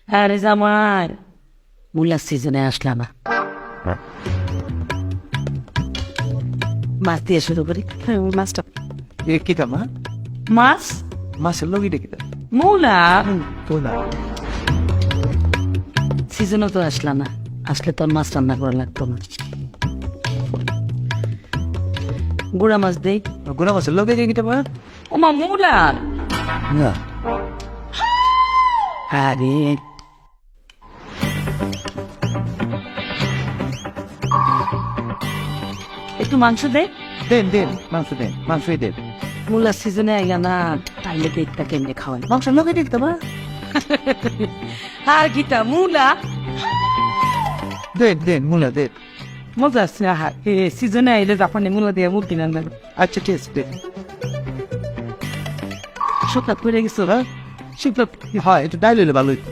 আরে জামাই মূলার সিজনে আসলাম না, মাছ দিয়ে শুরু করি। মাছটা এ কিটা মা? মাছ মাছের লগিটা কিটা? মূলা তোলা সিজনও তো আসলাম না, আসলে তোর মাছ রান্না করা লাগতো না। গুড়া মাছ দেই। গুনা মাছের লগে কিটা মা? ওমা মূলা। না আরে একটু মাংস দে। দেন দেন মাংস দেন, মাংসই দেন। মূলার সিজনে আইলা না, তাইলে দেখটা কেমনে খাওয়াই। মাংসের লগে দেখতে মা? আর কিটা মূলা দেন দেন মুলা দেন। মজা আসছে। সিজনে আইলে জাপানি মূলা দিয়ে মুরগি রান্না করে। আচ্ছা ঠিক আছে দেন। শুকনা পড়ে গেছো না? শুকনা হয় একটু ডাইল হইলে ভালো হইতো।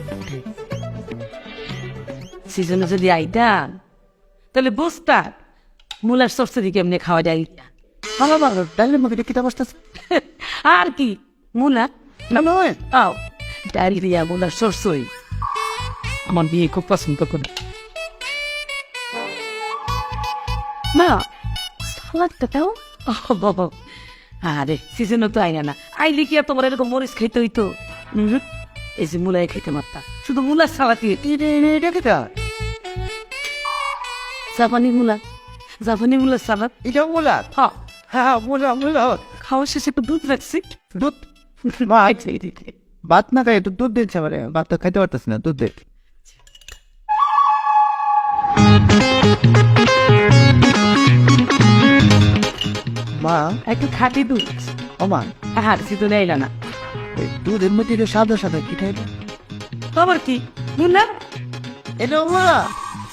সিজনে যদি আইতা তাহলে বুঝতা মূলার সরষে কেমনে খাওয়া যায়। ভালো ভালো ডাইলের মধ্যে কিটা বসতেছে? আর কি মূলা না নয় আও ডায়রিয়া মূলার সরষই আমার বিয়ে খুব পছন্দ করে। মা সালাদটা দাও। বাবা আরে সিজনও তো আইনা না, আইলে কি আর তোমার এরকম মরিচ খাইতে হইতো? এই যে মূলাই খাইতে পারতাম, শুধু মূলার সালাতি। এটা কিটা? জাপানি মূলা, জাপানি মূলার সালাদ। এটা মুলা? হ্যাঁ হ্যাঁ মুলা মুলা। খাওয়া শেষে একটু দুধ রাখছি। দুধ? মা ভাত না খাই একটু দুধ দিচ্ছে আমার, ভাত তো খাইতে পারতেছি না, দুধ দে। মা একটু খাঁটি দুধ। ও মা হ্যাঁ সিজনে আইলা না, এই দুধের মধ্যে একটু সাদা সাদা কি খাইবে? খবর কি মূলা এটা মুলা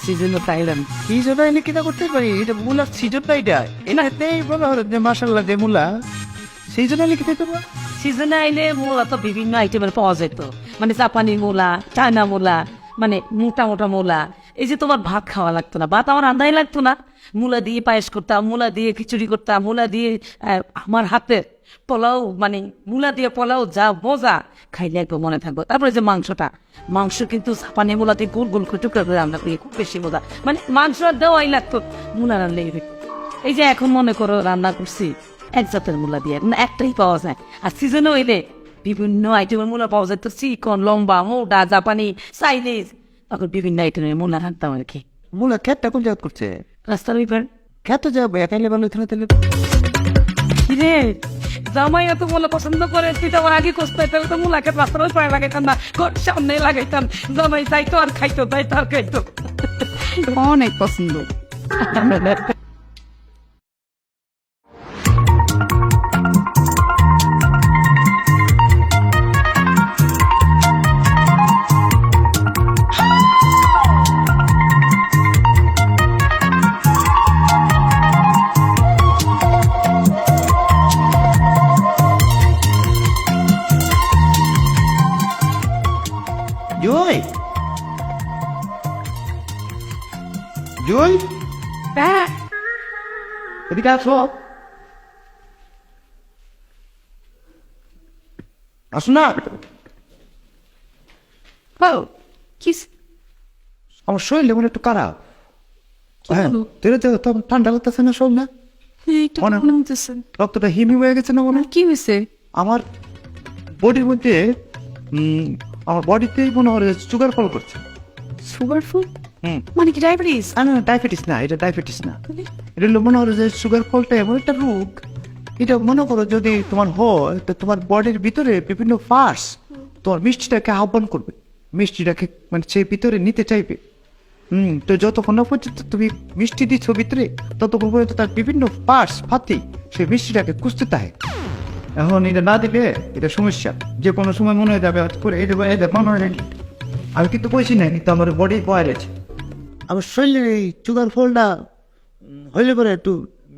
সিজনে পাইলাম। কি জন্য এনে কিনা করতে পারি? এটা মুলার সিজনটা এটা এনাতেই বলা হলো যে মাসাল্লাহ যে মুলা সেই জন্য এনে খেতে পারবো। সিজনে আইলে মূলা তো বিভিন্ন আইটেমের পাওয়া যেত, মানে জাপানি মূলা, চায়না মূলা, মানে মোটা মোটা মূলা। এই যে তোমার ভাত খাওয়া লাগতো না, ভাত আমার রান্নাই লাগতো না, মূলা দিয়ে পায়েস করতাম, মূলা দিয়ে খিচুড়ি করতাম, মূলা দিয়ে আমার হাতের পোলাও, মানে মূলা দিয়ে পোলাও যা মজা, খাইলে একবার মনে থাকবো। তারপরে যে মাংসটা, মাংস কিন্তু জাপানি মূলা দিয়ে গোল গোল করে টুকরা করে রান্না করি, খুব বেশি মজা, মানে মাংস আর দেওয়াই লাগতো, মূলা রান্নাই হইতো। এই যে এখন মনে করো রান্না করছি এক জাতের মূলা দিয়ে, মানে একটাই পাওয়া যায়। আর সিজনে হইলে বিভিন্ন আইটেমের মূলা পাওয়া যায়, তো চিকন, লম্বা, মোটা, জাপানি, চাইনিজ, তখন বিভিন্ন আইটেমের মূলা রাখতাম আর কি। মুলা খেতটা কোন জায়গা করছে? রাস্তার ওইবার খেতে যাবো একাইলে ভালো হইতো না তাহলে। কিরে জামাই এত মূলা পছন্দ করে, তুই তো আমার আগে কষতে, তাহলে তো মূলাকে রাস্তার ওই পায়ে লাগাইতাম না, ঘর সামনে লাগাইতাম, জামাই যাইতো আর খাইতো, যাইতো আর খাইতো, অনেক পছন্দ। জয় জয় হ্যাঁ এদিকে আসো। আসো না, কি আমার শরীরে মনে একটু খারাপ। হ্যাঁ হলো? তোর তো ঠান্ডা লাগতেছে না সব না? এইটা অনেক- মনে হতেছে। রক্তটা হিমি হয়ে গেছে না মনে হয়? কি হয়েছে? আমার বডির মধ্যে আমার বডিতেই মনে হয় সুগার ফল করছে। সুগার ফুল হুম মানে কি ডায়াবেটিস? না ডায়াবেটিস না, এটা ডায়াবেটিস না, এটা হলো মনে হয় যে সুগার ফলটা এমন একটা রোগ, এটা মনে করো যদি তোমার হয় তো তোমার বডির ভিতরে বিভিন্ন পার্টস তোমার মিষ্টিটাকে আহ্বান করবে, মিষ্টিটাকে মানে সে ভিতরে নিতে চাইবে। তো যতক্ষণ না পর্যন্ত তুমি মিষ্টি দিচ্ছ ভিতরে, ততক্ষণ পর্যন্ত তার বিভিন্ন পার্টস ফাতি সেই মিষ্টিটাকে খুঁজতে থাকে। এখন এটা না দিলে এটা সমস্যা, যে কোনো সময় মনে হয়ে যাবে হয়তো করে এটা মনে হয় নাকি আমি কিন্তু বলছি না, কিন্তু আমার বডি বয়েল আছে। আমার শরীরে এই সুগার ফলটা হইলে পরে একটু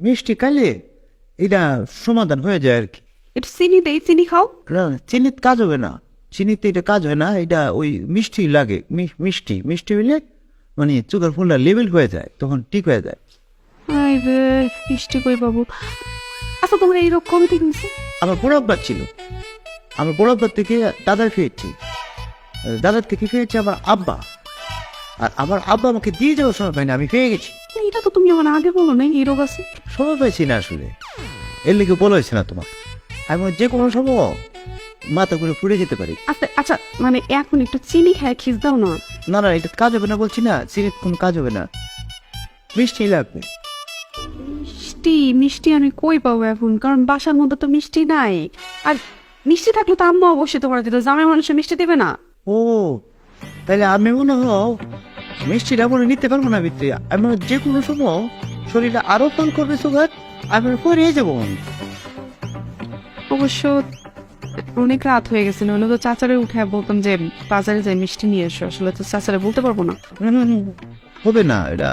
মিষ্টি খাইলে এটা সমাধান হয়ে যায় আর কি। একটু চিনি দেই, চিনি খাও। না চিনিতে কাজ হবে না, চিনিতে এটা কাজ হয় না, এটা ওই মিষ্টি লাগে, মিষ্টি মিষ্টি হইলে মানে সুগার ফলটা লেভেল হয়ে যায়, তখন ঠিক হয়ে যায়। আই রে মিষ্টি কই বাবু। আচ্ছা তোমার এই রোগ কবে থেকে হয়েছে? আমার বড় আব্বার ছিল, আমার বড় আব্বার থেকে দাদার পেয়েছি। দাদার থেকে পেয়েছে আমার আব্বা, আর আমার আব্বা আমাকে দিয়ে যাওয়ার সময় পাইনি, আমি পেয়ে গেছি। এটা তো তুমি আমার আগে বলো না এই রোগ আছে। সময় পাইছি না আসলে, এর লিখে বলা হয়েছে না তোমার। আমি যে কোনো সময় মাথা করে ফুটে যেতে পারি। আচ্ছা আচ্ছা, মানে এখন একটু চিনি খায় খিস দাও না। না না, এটা কাজ হবে না বলছি না, সিগারেট কোনো কাজ হবে না, মিষ্টি লাগবে। মিষ্টি মিষ্টি আমি কই পাবো এখন, কারণ বাসার মধ্যে তো মিষ্টি নাই। আর মিষ্টি থাকলে তো আম্মা অবশ্যই তোমার দিত, জামাই মানুষের মিষ্টি দেবে না। ও তাহলে আমি মনে হয় মিষ্টিটা মনে নিতে পারবো না ভিতরে। আমি যে কোনো সময় শরীরটা আরো ফোন করবে সুগার, আমি পরে যাবো। অবশ্য অনেক রাত হয়ে গেছে, নইলে তো চাচারে উঠে বলতাম যে বাজারে যাই মিষ্টি নিয়ে এসো। আসলে তো চাচারে বলতে পারবো না। হবে না, এটা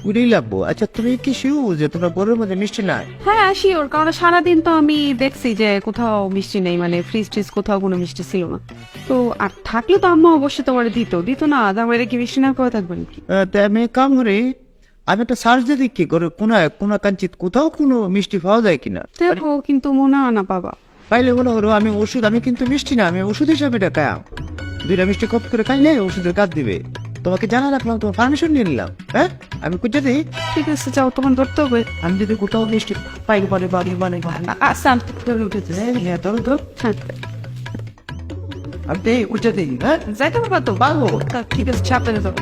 উড়েই লাগবো। আচ্ছা তুমি কি শিউ যে তোমার ঘরের মধ্যে মিষ্টি নাই? হ্যাঁ আসি ওর, কারণ সারাদিন তো আমি দেখছি যে কোথাও মিষ্টি নেই, মানে ফ্রিজ ট্রিজ কোথাও কোনো মিষ্টি ছিল না। তো আর থাকলে তো আম্মা অবশ্যই তোমার দিত না, জামাইরে কি মিষ্টি না করে থাকবেন কি? তাই আমি এক কাম করি, আমি একটা সার্চ দিয়ে দেখি করে কোনা কাঞ্চিত কোথাও কোনো মিষ্টি পাওয়া যায় কিনা। দেখো কিন্তু মনে হয় না বাবা। পাইলে মনে করো আমি ওষুধ, আমি কিন্তু মিষ্টি না, আমি ওষুধ হিসাবে এটা খাই। দুইটা মিষ্টি কপ করে খাইলে ওষুধের কাজ দিবে। তোমাকে জানা রাখলাম, তোমার পারমিশন নিয়ে নিলাম। হ্যাঁ আমি কুচে দিই। ঠিক আছে যাও, তখন ধরতে হবে। আমি যদি কোথাও মিষ্টি পাই পারে বাড়ি মানে আচ্ছা আমি ধরে উঠেছে। হ্যাঁ ধরো তো, হ্যাঁ আমি দিই কুচে দিই। হ্যাঁ যাইতে পারবা তো? পারবো। ঠিক আছে সাবধানে যাও।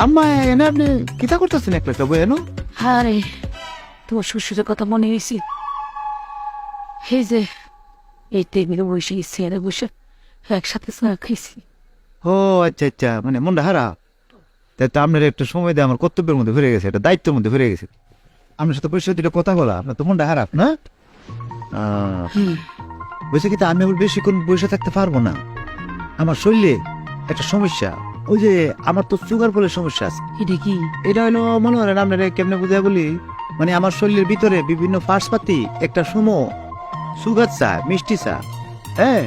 আম্মা এনে আপনি কিতা করতেছেন একলা একটা বই এনো? হ্যাঁ রে, তোমার শ্বশুরের কথা মনে হয়েছে। এই যে এই টেবিলে বসে চেয়ারে বসে একসাথে চা খাইছি। ও আচ্ছা আচ্ছা, মানে মনটা হারা। তাই তো আপনার একটা সময় দিয়ে আমার কর্তব্যের মধ্যে ঘুরে গেছে, এটা দায়িত্বের মধ্যে ঘুরে গেছে। আপনার সাথে পরিচয় দিলে কথা বলা, আপনার তো মনটা হারাপ না? বুঝছে কি, আমি আবার বেশিক্ষণ বসে থাকতে পারবো না, আমার শরীরে একটা সমস্যা। ওই যে আমার তো সুগার ফলের সমস্যা আছে। এটা কি? এটা হলো মনে হয় আপনার কেমনে বুঝাই বলি, মানে আমার শরীরের ভিতরে বিভিন্ন ফার্সপাতি একটা সময় সুগার চা, মিষ্টি চা, হ্যাঁ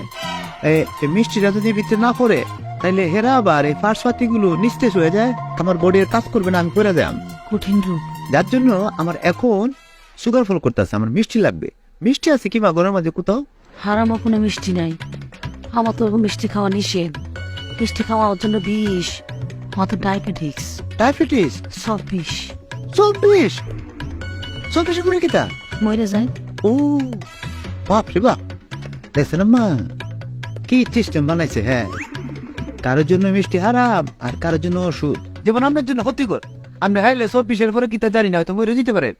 এই মিষ্টিটা যদি ভিতরে না পড়ে তাইলে হেরা আবার এই ফার্সপাতি গুলো নিস্তেজ হয়ে যায়, আমার বডির কাজ করবে না, আমি করে দেয়। কঠিন রূপ। যার জন্য আমার এখন সুগার ফল করতেছে, আমার মিষ্টি লাগবে। মিষ্টি আছে কি মা ঘরের মাঝে কোথাও? হারাম কোনো মিষ্টি নাই, আমার তো মিষ্টি খাওয়া নিষেধ। মিষ্টি খাওয়ার জন্য বিষ, আমার তো ডায়াবেটিক্স। ডায়াবেটিস? সব বিষ। চব্বিশ করে কিতা মরে যায়। ও বাপ রে বাপ, দেখছেন মা কি সিস্টেম বানাইছে। হ্যাঁ, কারোর জন্য মিষ্টি হারাম আর কারোর জন্য ওষুধ, যেমন আপনার জন্য ক্ষতিকর। আপনি হাইলে 24-এর পরে কিতা জানি না, হয়তো মরে যেতে পারেন।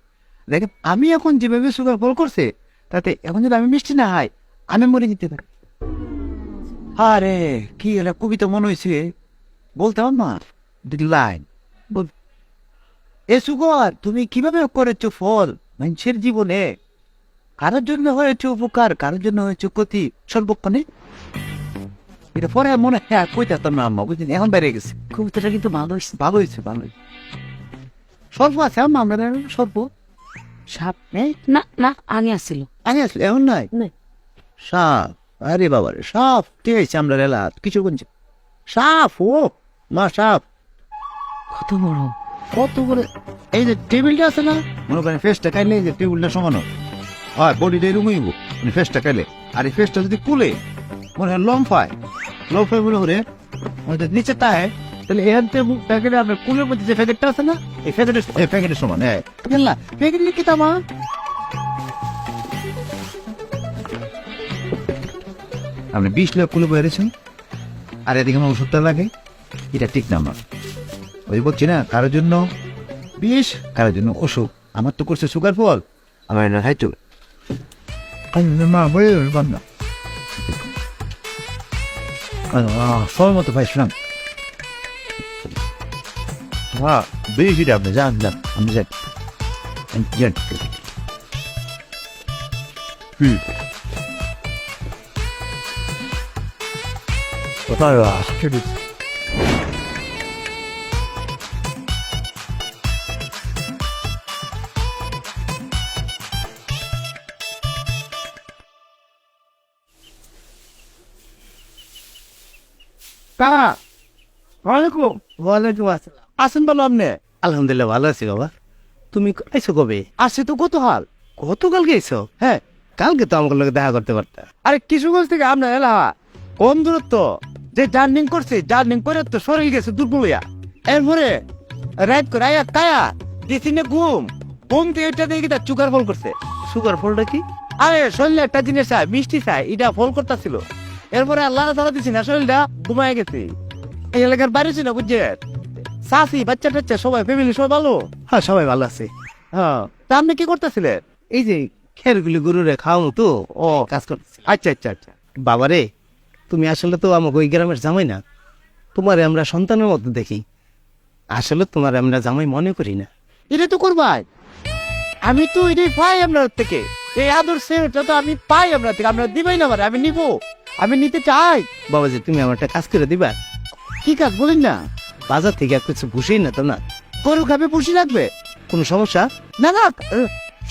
দেখেন আমি এখন যেভাবে সুগার ফল করছে, তাতে এখন যদি আমি মিষ্টি না খাই আমি মরে যেতে পারি। আরে কি একটা কবিতা মনে হয়েছে, বলতাম মা দুটি লাইন বল। এ সুগার তুমি কিভাবে করেছো ফল মানুষের জীবনে, কারোর জন্য হয়েছে উপকার, কারোর জন্য হয়েছে ক্ষতি সর্বক্ষণে। এটা পরে মনে হয় কইতাম না আম্মা, বুঝলেন, এখন বেড়ে গেছে। কবিতাটা কিন্তু ভালো হয়েছে। ভালো হয়েছে, ভালো হয়েছে। সর্ব আছে আম্মা, আমরা সর্ব সাপ নেই? না না, আগে আসছিল। আগে আসলে এখন নাই সাপ। আরে বাবা রে, সাপ ঠিক আছে, আমরা রেলা কিছু বলছি সাপ। ও মা সাপ কত বড়, কত করে। এই যে টেবিলটা আছে না, মনে করেন ফেসটা খাইলে এই যে টেবিলটা সমানো হয়, বডিটা রুমাইব মানে ফেসটা খাইলে। আর এই ফেসটা যদি কুলে মনে হয় লম্ফায় মনে করে নিচে তাই, তাহলে এখান থেকে প্যাকেটে আপনার কুলের মধ্যে যে প্যাকেটটা আছে না, এই প্যাকেটের সমান। হ্যাঁ না প্যাকেট লিখি তামা। আপনি 20 লাখ কুলে বেড়েছেন আর এদিকে আমার ওষুধটা লাগে, এটা ঠিক না আমার। ওই বলছি না, কারোর জন্য বিষ, কারোর জন্য অসুখ। আমার তো করছে সুগার ফল, আমার না খাইতো মা বলে বান্ধা সময় মতো ভাই শুনাম। হ্যাঁ বেশি আপনি যান যান, আপনি যান যান। কোথায় কাকা ওয়ালাইকুম ওয়ালাইকুম আসসালাম আসেন বলো আপনি আলহামদুলিল্লাহ ভালো আছি বাবা। তুমি আইছো কবে? আসছে তো কত হাল গতকাল গেছো? হ্যাঁ কালকে তো আমার লোকে দেখা করতে পারতা। আরে কিশোরগঞ্জ থেকে আপনার এলাকা কম দূরত্ব যে জার্নিং করছে জার্নিং করে তো শরীর গেছে দুর্বলিয়া এরপরে রাইড করে আয়া কায়া দিছিনে ঘুম ঘুম থেকে এটা দেখি তার চুকার ফল করছে সুগার ফলটা কি? আরে শরীরে একটা জিনিস চাই মিষ্টি চাই এটা ফল করতেছিল এরপরে আল্লাহ তালা দিছি না শরীরটা ঘুমায় গেছে এই এলাকার বাইরে ছিল বুঝছে চাষি বাচ্চা টাচ্চা সবাই ফ্যামিলি সবাই ভালো হ্যাঁ সবাই ভালো আছে। হ্যাঁ তা আপনি কি করতেছিলেন এই যে খেরগুলি গরুরে খাওয়ানো তো ও কাজ করতেছি। আচ্ছা আচ্ছা আচ্ছা বাবারে তুমি আসলে তো আমাকে ওই গ্রামের জামাই না, তোমারে আমরা সন্তানের মতো দেখি। আসলে তোমার আমরা জামাই মনে করি না। এটা তো করবাই আমি তো এটাই পাই আপনার থেকে এই আদর সেটা তো আমি পাই আপনার থেকে আপনার দিবেই না মানে আমি নিব আমি নিতে চাই বাবাজি তুমি আমার একটা কাজ করে দিবা? কি কাজ বলেন না বাজার থেকে আর কিছু ভুষেই না তো না, গরু খাবে পুষি লাগবে কোনো সমস্যা? না না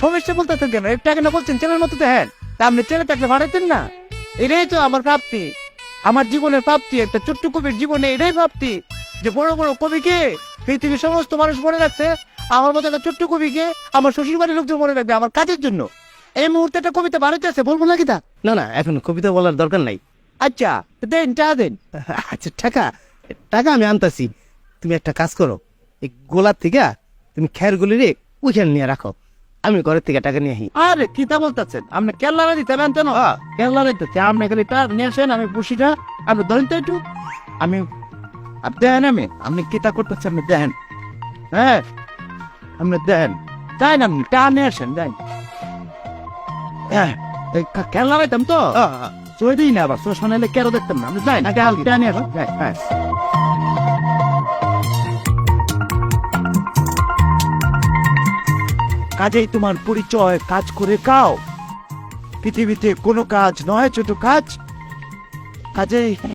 সমস্যা বলতে কেন একটা কেন বলছেন ছেলের মতো দেখেন তা আপনি ছেলে থাকলে ভাড়াইতেন না এটাই তো আমার প্রাপ্তি আমার জীবনের প্রাপ্তি একটা ছোট্ট কবির জীবনে এটাই প্রাপ্তি যে বড় বড় কবিকে পৃথিবীর সমস্ত মানুষ মনে রাখছে আমার মতো একটা ছোট্ট কবিকে আমার শ্বশুর বাড়ির লোকজন মনে রাখবে আমার কাজের জন্য এই মুহূর্তে একটা কবিতা বাড়িতে আছে বলবো নাকি তা না না এখন কবিতা বলার দরকার নাই। আচ্ছা দেন চা দেন আচ্ছা টাকা টাকা আমি আনতাছি, তুমি একটা কাজ করো, এই গোলার থেকে তুমি খেরগুলি রে ওইখানে নিয়ে রাখো, আমি ঘরের থেকে টাকা নিয়ে আসি। আরে কিতা বলতেছেন আপনি কেরলারে দিতে পারেন তো না কেরলারে দিতে আপনি খালি তার নিয়ে আসেন আমি বসিটা আপনি ধরেন তো একটু আমি আপনি দেখেন আপনি কিতা করতেছেন আপনি দেখেন হ্যাঁ আপনি দেখেন তাই না আপনি টা নিয়ে আসেন দেন হ্যাঁ কেরলা পাইতাম তো চলে দিই না আবার তো শোনালে কেন দেখতাম না আপনি যাই না টা নিয়ে আসেন হ্যাঁ কাজেই তোমার পরিচয় কাজ করে খাও পৃথিবীতে কোনো কাজ নয় ছোট কাজ কাজেই